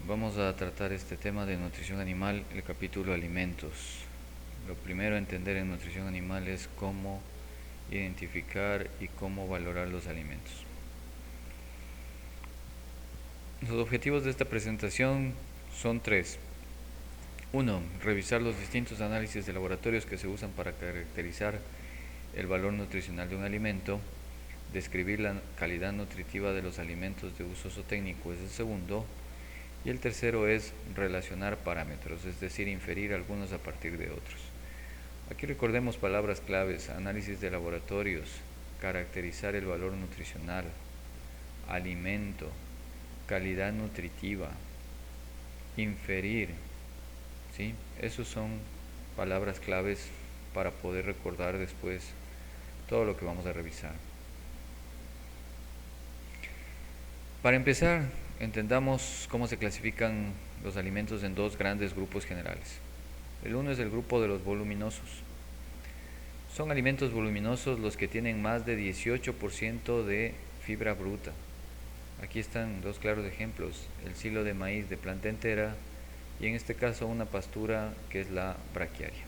Vamos a tratar este tema de nutrición animal, el capítulo alimentos. Lo primero a entender en nutrición animal es cómo identificar y cómo valorar los alimentos. Los objetivos de esta presentación son tres. 1. Revisar los distintos análisis de laboratorios que se usan para caracterizar el valor nutricional de un alimento. Describir la calidad nutritiva de los alimentos de uso zootécnico es el segundo. Y el tercero es relacionar parámetros, es decir, inferir algunos a partir de otros. Aquí recordemos palabras claves: análisis de laboratorios, caracterizar el valor nutricional, alimento, calidad nutritiva, inferir. ¿Sí? Esos son palabras claves para poder recordar después todo lo que vamos a revisar. Para empezar, entendamos cómo se clasifican los alimentos en dos grandes grupos generales. El uno es el grupo de los voluminosos. Son alimentos voluminosos los que tienen más de 18% de fibra bruta. Aquí están dos claros ejemplos: el silo de maíz de planta entera y en este caso una pastura que es la braquiaria.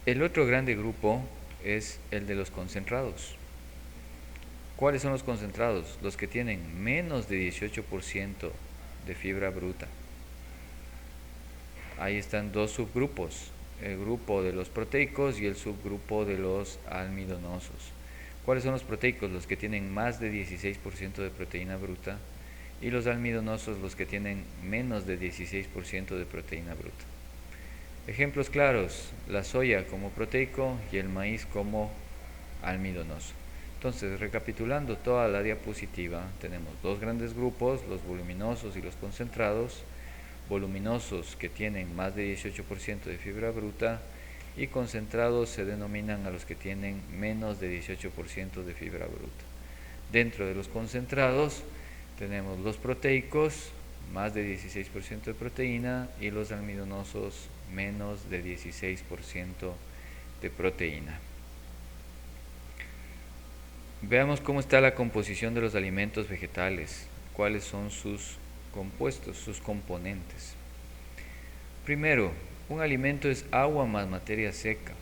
El otro grande grupo es el de los concentrados. ¿Cuáles son los concentrados? Los que tienen menos de 18% de fibra bruta. Ahí están dos subgrupos: el grupo de los proteicos y el subgrupo de los almidonosos. ¿Cuáles son los proteicos? Los que tienen más de 16% de proteína bruta, y los almidonosos los que tienen menos de 16% de proteína bruta. Ejemplos claros: la soya como proteico y el maíz como almidonoso. Entonces, recapitulando toda la diapositiva, tenemos dos grandes grupos: los voluminosos y los concentrados. Voluminosos que tienen más de 18% de fibra bruta, y concentrados se denominan a los que tienen menos de 18% de fibra bruta. Dentro de los concentrados tenemos los proteicos, más de 16% de proteína, y los almidonosos, menos de 16% de proteína. Veamos cómo está la composición de los alimentos vegetales, cuáles son sus compuestos, sus componentes. Primero, un alimento es agua más materia seca.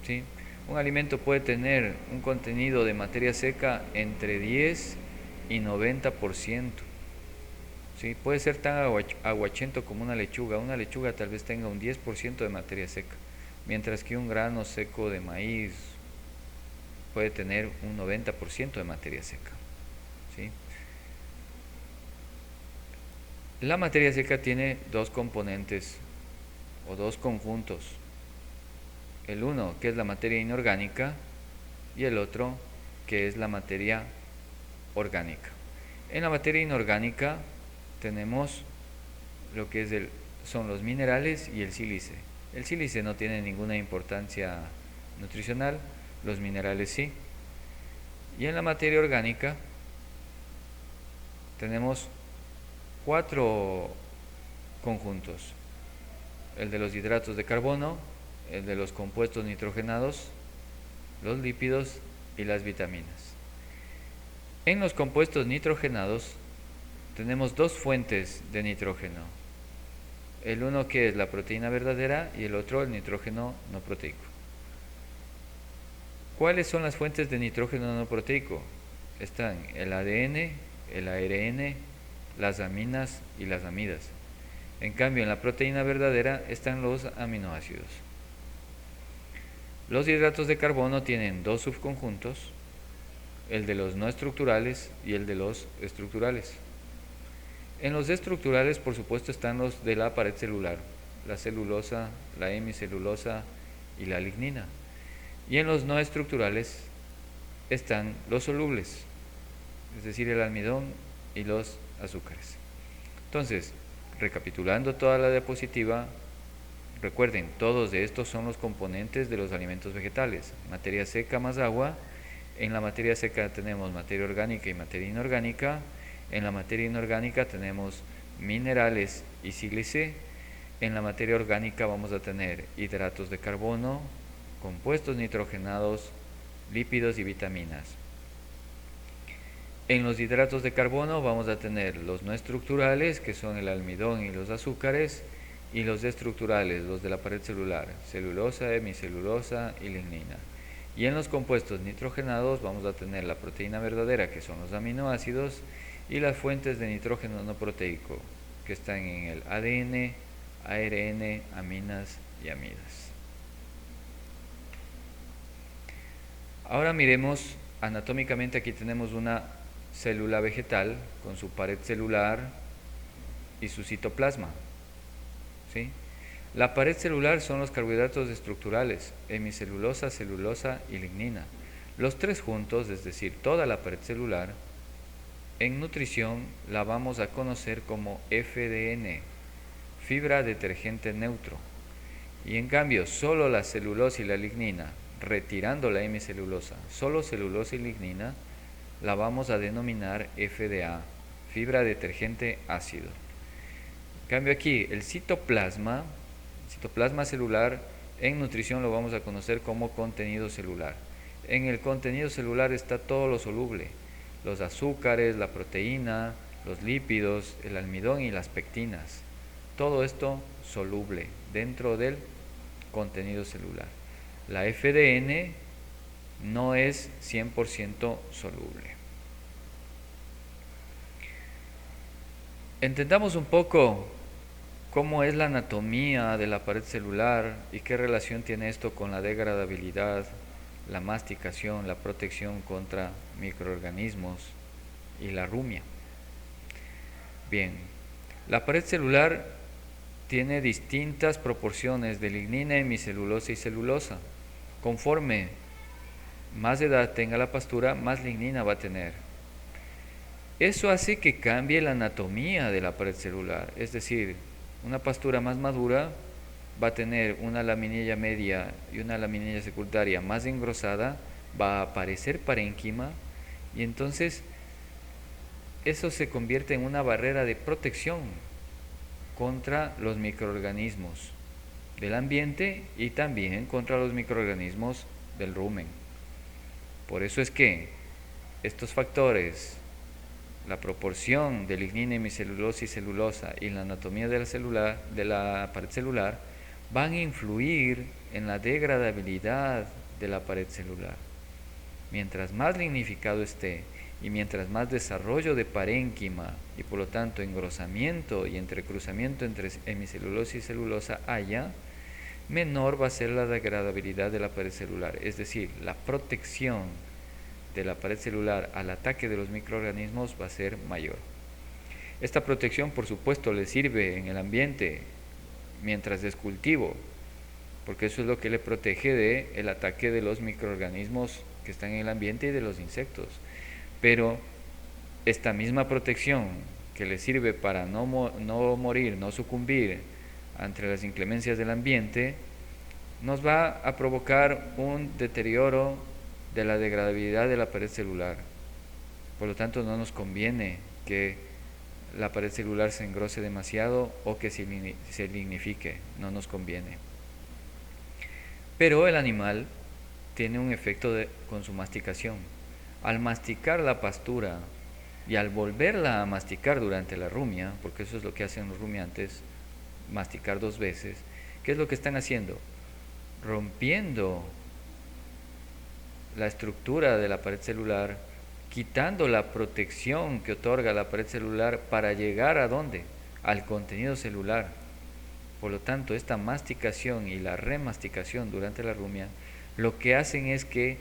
¿Sí? Un alimento puede tener un contenido de materia seca entre 10 y 90%. ¿Sí? Puede ser tan aguachento como una lechuga. Una lechuga tal vez tenga un 10% de materia seca, mientras que un grano seco de maíz puede tener un 90% de materia seca. ¿Sí? La materia seca tiene dos componentes o dos conjuntos: el uno, que es la materia inorgánica, y el otro, que es la materia orgánica. En la materia inorgánica tenemos lo que son los minerales y el sílice. El sílice no tiene ninguna importancia nutricional, los minerales sí. Y en la materia orgánica tenemos cuatro conjuntos: el de los hidratos de carbono, el de los compuestos nitrogenados, los lípidos y las vitaminas. En los compuestos nitrogenados tenemos dos fuentes de nitrógeno: el uno, que es la proteína verdadera, y el otro, el nitrógeno no proteico. ¿Cuáles son las fuentes de nitrógeno no proteico? Están el ADN, el ARN, las aminas y las amidas. En cambio, en la proteína verdadera están los aminoácidos. Los hidratos de carbono tienen dos subconjuntos: el de los no estructurales y el de los estructurales. En los estructurales, por supuesto, están los de la pared celular: la celulosa, la hemicelulosa y la lignina. Y en los no estructurales están los solubles, es decir, el almidón y los azúcares. Entonces, recapitulando toda la diapositiva, recuerden, todos de estos son los componentes de los alimentos vegetales: materia seca más agua. En la materia seca tenemos materia orgánica y materia inorgánica. En la materia inorgánica tenemos minerales y sílice. En la materia orgánica vamos a tener hidratos de carbono, compuestos nitrogenados, lípidos y vitaminas. En los hidratos de carbono vamos a tener los no estructurales, que son el almidón y los azúcares, y los estructurales, los de la pared celular, celulosa, hemicelulosa y lignina. Y en los compuestos nitrogenados vamos a tener la proteína verdadera, que son los aminoácidos, y las fuentes de nitrógeno no proteico, que están en el ADN, ARN, aminas y amidas. Ahora miremos anatómicamente. Aquí tenemos una célula vegetal con su pared celular y su citoplasma, ¿sí? La pared celular son los carbohidratos estructurales, hemicelulosa, celulosa y lignina. Los tres juntos, es decir, toda la pared celular, en nutrición la vamos a conocer como FDN, fibra detergente neutro. Y en cambio, solo la celulosa y la lignina, retirando la hemicelulosa, solo celulosa y lignina, la vamos a denominar FDA, fibra detergente ácido. En cambio aquí, el citoplasma celular, en nutrición lo vamos a conocer como contenido celular. En el contenido celular está todo lo soluble, los azúcares, la proteína, los lípidos, el almidón y las pectinas. Todo esto soluble dentro del contenido celular. La FDN no es 100% soluble. Entendamos un poco cómo es la anatomía de la pared celular y qué relación tiene esto con la degradabilidad, la masticación, la protección contra microorganismos y la rumia. Bien, la pared celular tiene distintas proporciones de lignina, hemicelulosa y celulosa. Conforme más edad tenga la pastura, más lignina va a tener. Eso hace que cambie la anatomía de la pared celular, es decir, una pastura más madura va a tener una laminilla media y una laminilla secundaria más engrosada, va a aparecer parénquima y entonces eso se convierte en una barrera de protección contra los microorganismos del ambiente y también contra los microorganismos del rumen. Por eso es que estos factores, la proporción de lignina, hemicelulosa y celulosa y la anatomía de la pared celular van a influir en la degradabilidad de la pared celular. Mientras más lignificado esté y mientras más desarrollo de parénquima y por lo tanto engrosamiento y entrecruzamiento entre hemicelulosa y celulosa haya, menor va a ser la degradabilidad de la pared celular, es decir, la protección de la pared celular al ataque de los microorganismos va a ser mayor. Esta protección, por supuesto, le sirve en el ambiente mientras es cultivo, porque eso es lo que le protege del ataque de los microorganismos que están en el ambiente y de los insectos. Pero esta misma protección que le sirve para no morir, no sucumbir ante las inclemencias del ambiente, nos va a provocar un deterioro de la degradabilidad de la pared celular. Por lo tanto, no nos conviene que la pared celular se engrose demasiado o que se lignifique, no nos conviene. Pero el animal tiene un efecto con su masticación. Al masticar la pastura y al volverla a masticar durante la rumia, porque eso es lo que hacen los rumiantes, masticar 2 veces, ¿qué es lo que están haciendo? Rompiendo la estructura de la pared celular, quitando la protección que otorga la pared celular para llegar ¿a dónde? Al contenido celular. Por lo tanto, esta masticación y la remasticación durante la rumia lo que hacen es que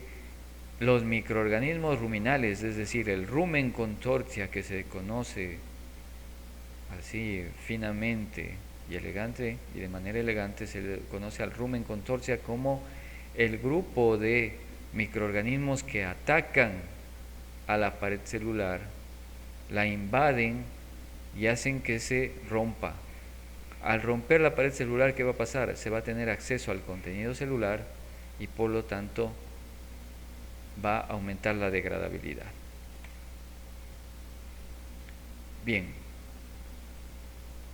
los microorganismos ruminales, es decir, el rumen contortia que se conoce así finamente y elegante, y de manera elegante se le conoce al rumen contortia como el grupo de microorganismos que atacan a la pared celular, la invaden y hacen que se rompa. Al romper la pared celular, ¿qué va a pasar? Se va a tener acceso al contenido celular y por lo tanto va a aumentar la degradabilidad. Bien,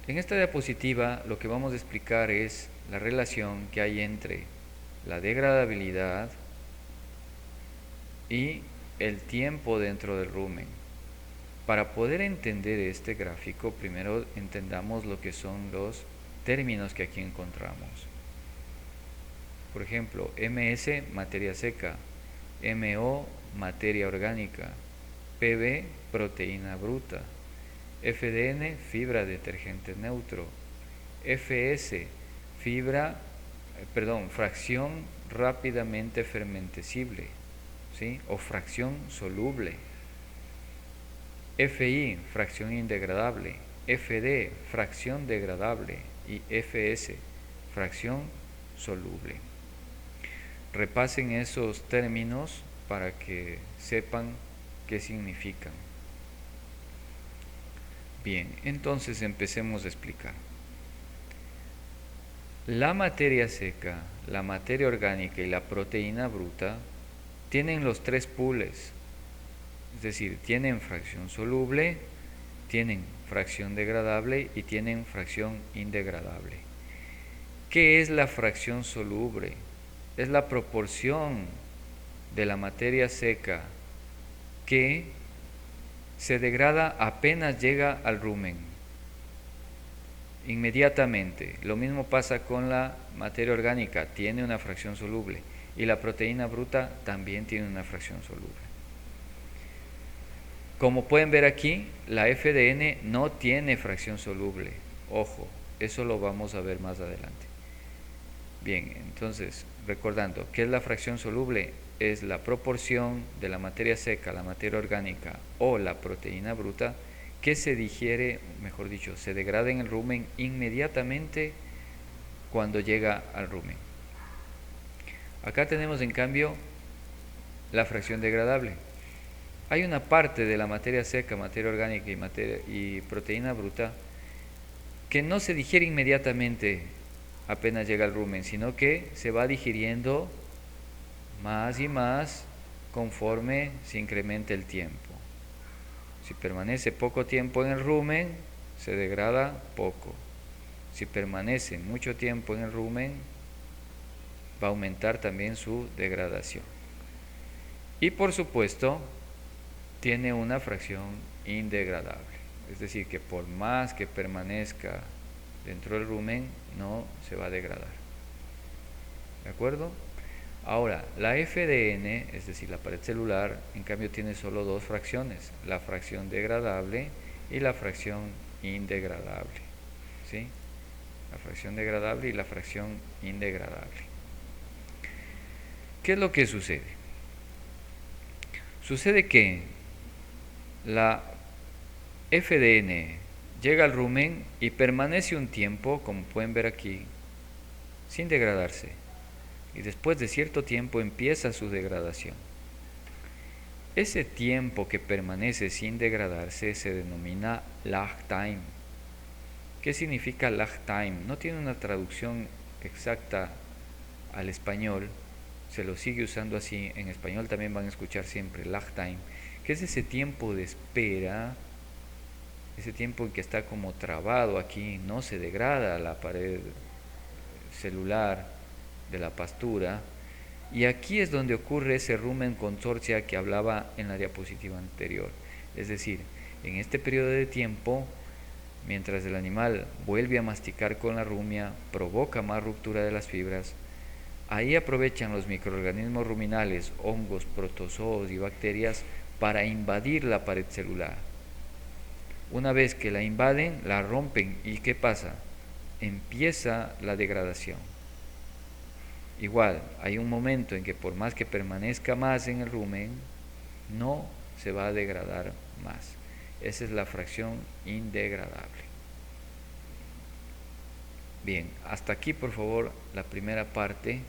en esta diapositiva lo que vamos a explicar es la relación que hay entre la degradabilidad y el tiempo dentro del rumen. Para poder entender este gráfico, primero entendamos lo que son los términos que aquí encontramos. Por ejemplo, MS, materia seca, MO, materia orgánica, PB, proteína bruta, FDN, fibra detergente neutro, FS, fracción rápidamente fermentesible, ¿sí? O fracción soluble. FI, fracción indegradable, FD, fracción degradable y FS, fracción soluble. Repasen esos términos para que sepan qué significan. Bien, entonces empecemos a explicar. La materia seca, la materia orgánica y la proteína bruta tienen los tres pools. Es decir, tienen fracción soluble, tienen fracción degradable y tienen fracción indegradable. ¿Qué es la fracción soluble? Es la proporción de la materia seca que se degrada apenas llega al rumen. Inmediatamente. Lo mismo pasa con la materia orgánica, tiene una fracción soluble, y la proteína bruta también tiene una fracción soluble. Como pueden ver aquí, la FDN no tiene fracción soluble. Ojo, eso lo vamos a ver más adelante. Bien, entonces, recordando, ¿qué es la fracción soluble? Es la proporción de la materia seca, la materia orgánica o la proteína bruta que se digiere, mejor dicho, se degrada en el rumen inmediatamente cuando llega al rumen. Acá tenemos en cambio la fracción degradable. Hay una parte de la materia seca, materia orgánica y proteína bruta que no se digiere inmediatamente apenas llega al rumen, sino que se va digiriendo más y más conforme se incrementa el tiempo. Si permanece poco tiempo en el rumen, se degrada poco. Si permanece mucho tiempo en el rumen, va a aumentar también su degradación. Y por supuesto, tiene una fracción indegradable. Es decir, que por más que permanezca dentro del rumen, no se va a degradar. ¿De acuerdo? Ahora, la FDN, es decir, la pared celular, en cambio tiene solo dos fracciones, la fracción degradable y la fracción indegradable. ¿Sí? La fracción degradable y la fracción indegradable. ¿Qué es lo que sucede? Sucede que la FDN llega al rumen y permanece un tiempo, como pueden ver aquí, sin degradarse. Y después de cierto tiempo empieza su degradación. Ese tiempo que permanece sin degradarse se denomina lag time. ¿Qué significa lag time? No tiene una traducción exacta al español, se lo sigue usando así. En español también van a escuchar siempre lag time, que es ese tiempo de espera, ese tiempo en que está como trabado aquí, no se degrada la pared celular de la pastura, y aquí es donde ocurre ese rumen consorcia que hablaba en la diapositiva anterior. Es decir, en este periodo de tiempo, mientras el animal vuelve a masticar con la rumia, provoca más ruptura de las fibras, ahí aprovechan los microorganismos ruminales, hongos, protozoos y bacterias para invadir la pared celular. Una vez que la invaden, la rompen, ¿y qué pasa? Empieza la degradación. Igual, hay un momento en que por más que permanezca más en el rumen, no se va a degradar más. Esa es la fracción indegradable. Bien, hasta aquí por favor la primera parte.